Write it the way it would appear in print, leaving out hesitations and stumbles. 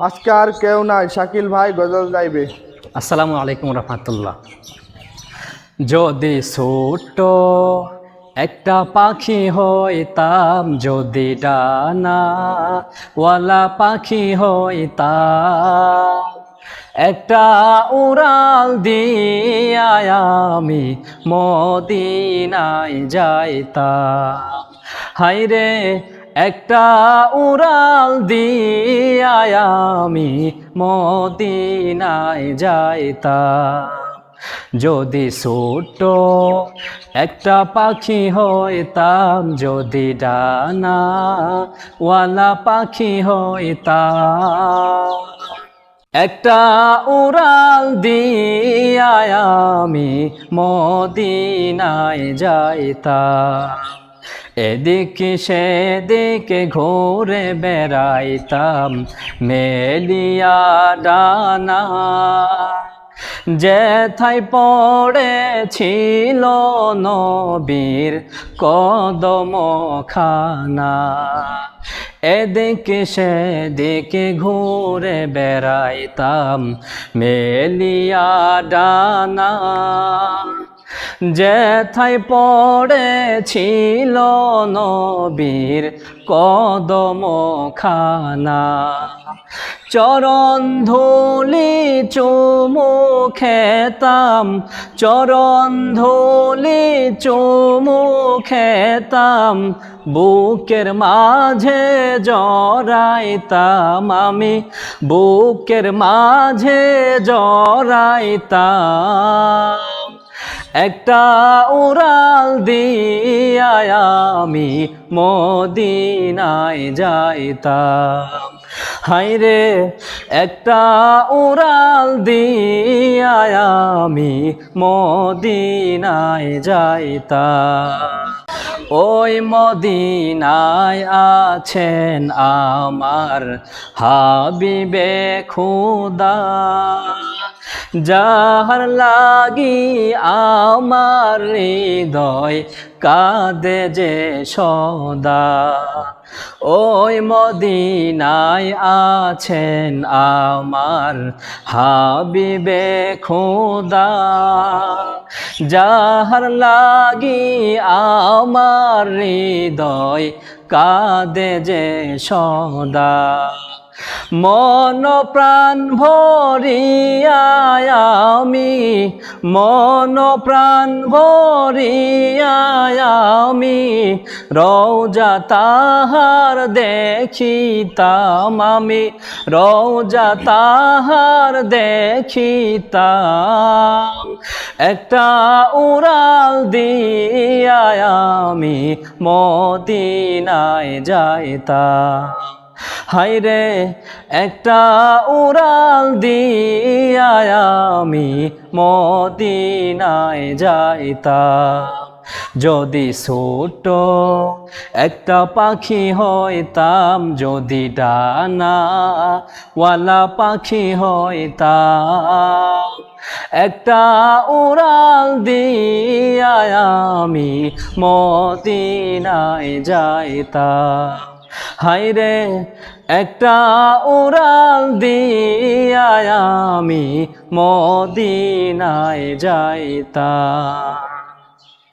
আজকে আর কেউ নাই, শাকিল ভাই গজল গাইবে। আসসালামু আলাইকুম রহমতুল্লাহ। যদি ছোট্ট একটা পাখি হইতাম, যদি ডানা ওয়ালা পাখি হইতাম, একটা উড়াল দিয়া আমি মদিনায় যাইতাম। হায়রে একটা উড়াল দিয়া আমি মদিনায় যাইতাম। যদি ছোট্ট একটা পাখি হইতাম, যদি ডানা ওয়ালা পাখি হইতাম, একটা উড়াল দিয়া আমি মদিনায় যাইতাম। এদিকে সেদিকে ঘুরে বেড়াইতাম মেলিয়া ডানা, যেথায় পড়েছিল নবীর কদম খানা। এদিকে সেদিকে ঘুরে বেড়াইতাম মেলিয়া ডানা, যেথায় পড়েছিল নবীর কদম খানা। চরণ ধুলি চুমু খেতাম, চরণ ধুলি চুমু খেতাম, বুকের মাঝে জড়াইতাম আমি, বুকের মাঝে জড়াইতাম। একটা উড়াল দিয়া আমি মদিনায় যাইতাম। হায়রে একটা উড়াল দিয়া আমি মদিনায় যাইতাম। ওই মদিনায় আছেন আমার হাবিবে খুদা, যাহার লাগি আমার হৃদয় কাঁদে যে সদা। ওই মদিনায় আছেন আমার হাবিবে খুদা, যাহার লাগি আমার হৃদয় কাঁদে যে সদা। মন প্রাণ ভরিয়া আমি, মন প্রাণ ভরিয়া আমি রওজা তাহার দেখিতাম আমি, রওজা তাহার দেখিতাম। একটা উড়াল দিয়া আমি মদিনায় যাইতাম। হায়রে একটা উড়াল দিয়া আমি মদিনায় যাইতাম। যদি ছোট্ট একটা পাখি হইতাম, যদি ডানা ওয়ালা পাখি হইতাম, একটা উড়াল দিয়া আমি মদিনায় যাইতাম। হায়রে একটা উড়াল দিয়া আমি মদিনায় যাইতাম।